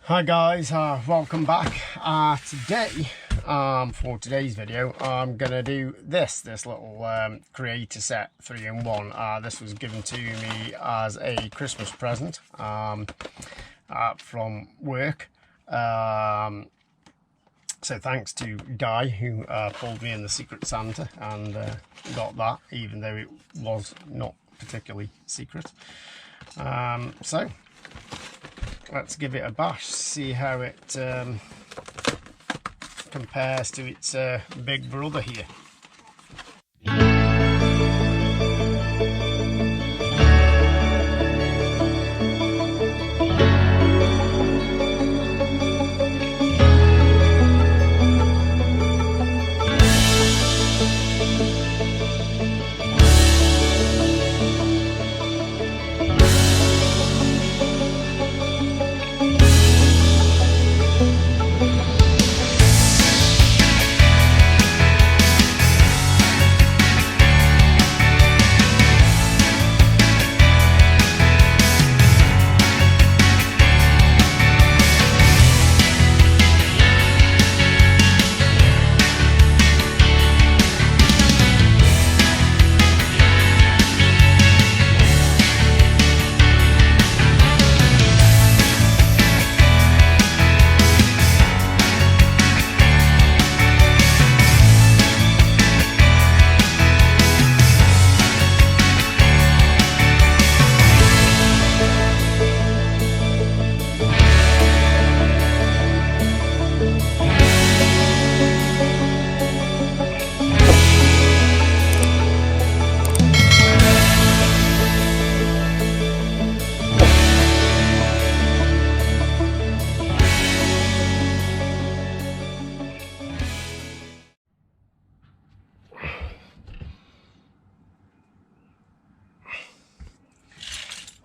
Hi guys, welcome back. Today, for today's video, I'm gonna do this little Creator set 3-in-1. This was given to me as a Christmas present from work. So thanks to Guy who pulled me in the Secret Santa and got that, even though it was not particularly secret. So let's give it a bash, see how it compares to its big brother here.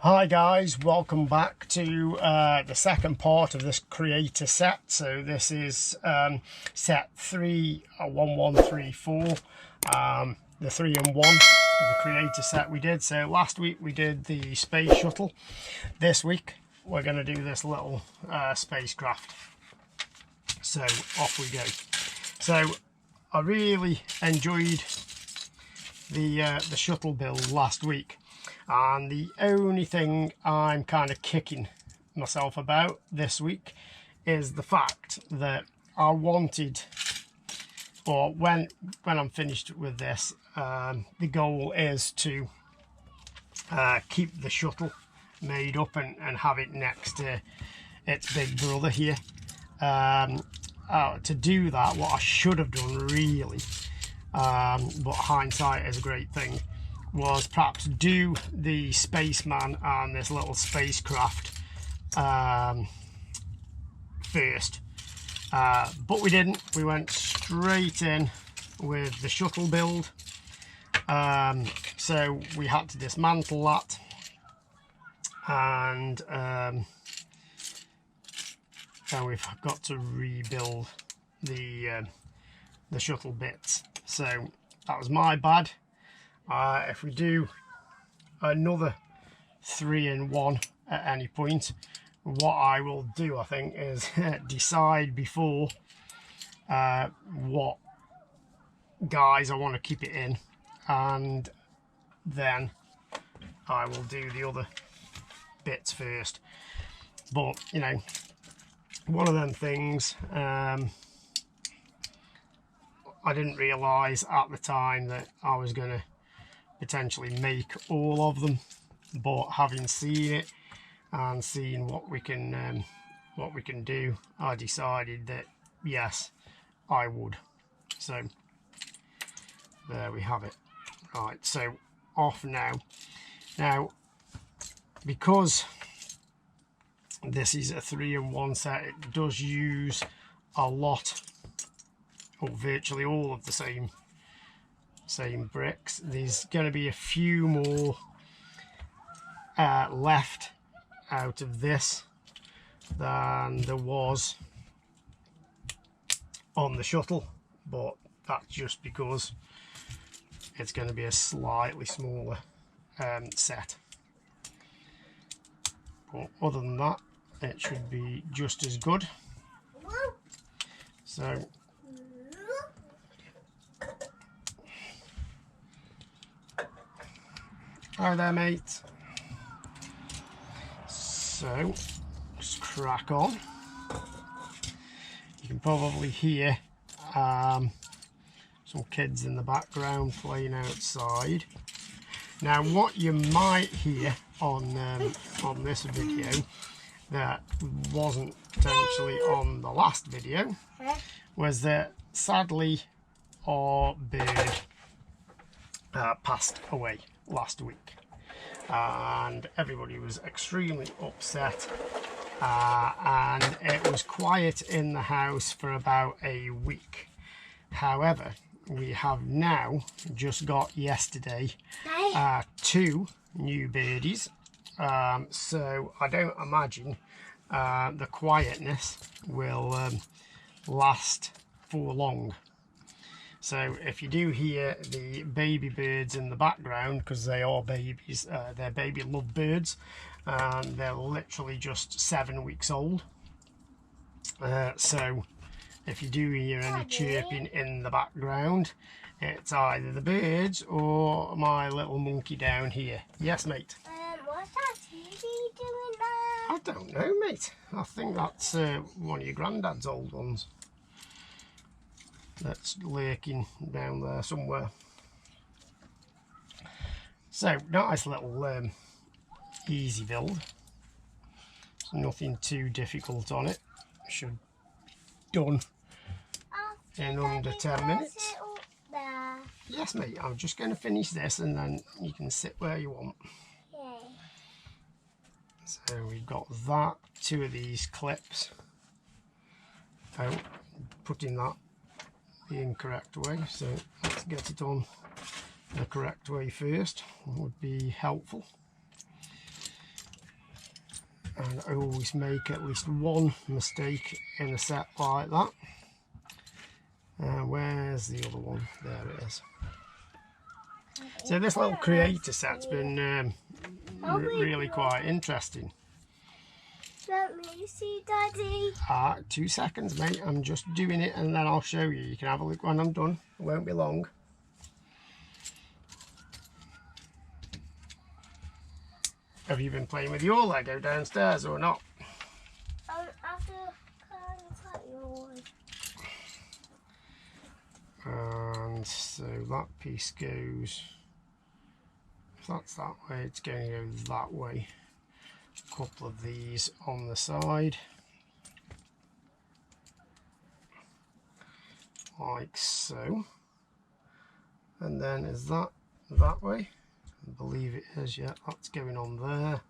Hi guys, welcome back to the second part of this Creator set. So this is set 3-1134, the 3-in-1, the Creator set we did. So last week we did the Space Shuttle. This week we're going to do this little spacecraft. So off we go. So I really enjoyed the shuttle build last week. And the only thing I'm kind of kicking myself about this week is the fact that I wanted, or when I'm finished with this, the goal is to keep the shuttle made up and have it next to its big brother here. To do that, what I should have done really, but hindsight is a great thing, was perhaps do the spaceman and this little spacecraft first, but we didn't. We went straight in with the shuttle build, so we had to dismantle that and we've got to rebuild the shuttle bits. So that was my bad. If we do another 3-in-1 at any point, what I will do, I think, is decide before what guys I want to keep it in, and then I will do the other bits first. But you know, one of them things, I didn't realise at the time that I was going to potentially make all of them, but having seen it and seeing what we can do, I decided that yes, I would. So there we have it. Right, so off now. Now, because this is a 3-in-1 set, it does use a lot, or virtually all of the same bricks. There's going to be a few more left out of this than there was on the shuttle, but that's just because it's going to be a slightly smaller set. But other than that, it should be just as good. So hi there, mate. So just crack on. You can probably hear some kids in the background playing outside. Now, what you might hear on this video that wasn't potentially on the last video was that sadly our bird passed away last week, and everybody was extremely upset, and it was quiet in the house for about a week. However, we have now just got yesterday 2 new birdies, so I don't imagine the quietness will last for long. So if you do hear the baby birds in the background, because they are babies, they're baby lovebirds, and they're literally just 7 weeks old. So if you do hear any chirping in the background, it's either the birds or my little monkey down here. Yes, mate? What's that TV doing there? I don't know, mate. I think that's one of your granddad's old ones that's lurking down there somewhere. So, nice little easy build. There's nothing too difficult on it. Should be done in under 10 minutes. Yes, mate, I'm just going to finish this and then you can sit where you want. Okay. So we've got that, 2 of these clips. Oh, putting that the incorrect way, so let's get it on the correct way first, would be helpful. And I always make at least one mistake in a set like that. Where's the other one? There it is. So this little creator set's been really quite interesting. Let me see, Daddy. 2 seconds, mate. I'm just doing it and then I'll show you. You can have a look when I'm done. It won't be long. Have you been playing with your Lego downstairs or not? After cut yours. And so that piece goes, if that's that way, it's going to go that way. A couple of these on the side, like so. And then is that way? I believe it is, yeah, that's going on there.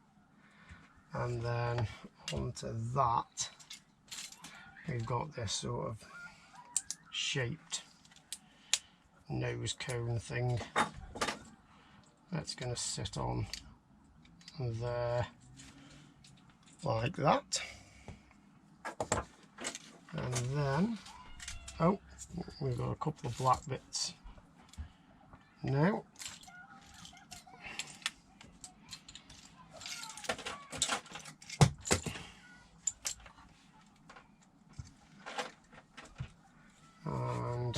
And then onto that, we've got this sort of shaped nose cone thing that's going to sit on there like that. And then, oh, we've got a couple of black bits now. And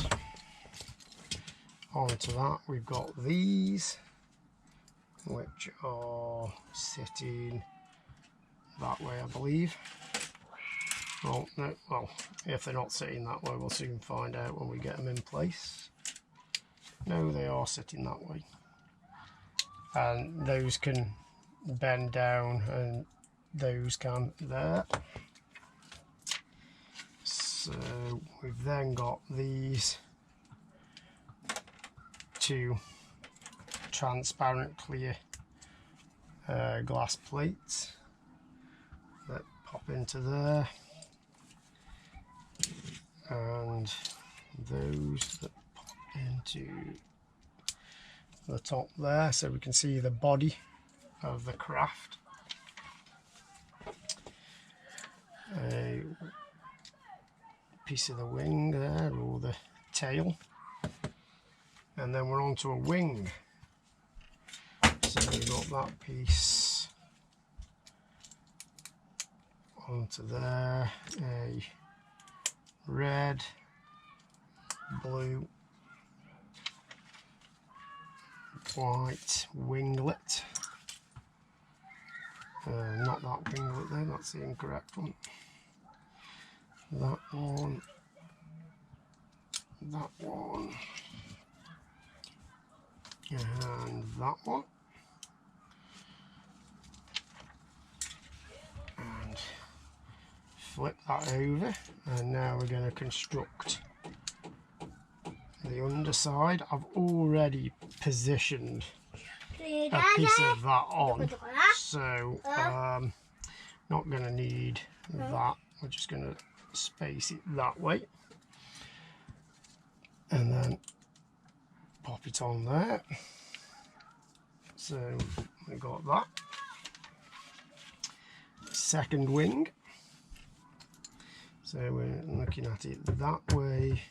onto that we've got these, which are sitting that way, I believe. Well, no, well, if they're not sitting that way, we'll soon find out when we get them in place. No, they are sitting that way. And those can bend down and those can there. So we've then got these 2 transparent clear glass plates that pop into there, and those that pop into the top there, so we can see the body of the craft. A piece of the wing there, or the tail, and then we're on to a wing. So we've got that piece onto there, a red, blue, white winglet. Not that winglet there, that's the incorrect one. That one, and that one. And flip that over, and now we're going to construct the underside. I've already positioned a piece of that on, so not going to need that. We're just going to space it that way and then pop it on there. So we got that. Second wing, so we're looking at it that way,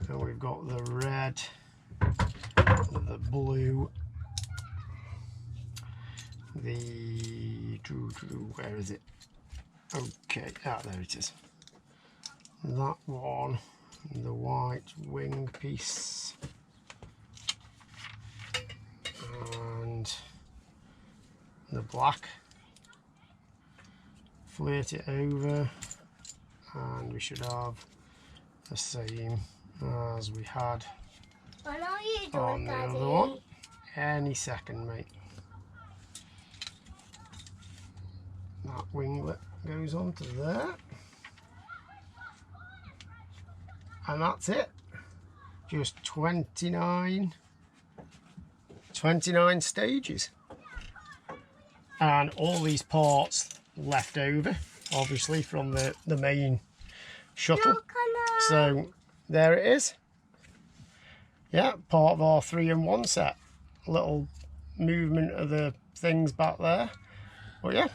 and we've got the red, the blue, the where is it? Okay, there it is. That one, the white wing piece, and the black. Flate it over, and we should have the same as we had on the other one. Any second, mate. That winglet goes onto there, and that's it. Just 29 stages, and all these parts left over obviously from the main shuttle. So there it is. Yeah, part of our 3-in-1 set. A little movement of the things back there, but yeah,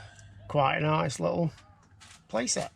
quite a nice little play set.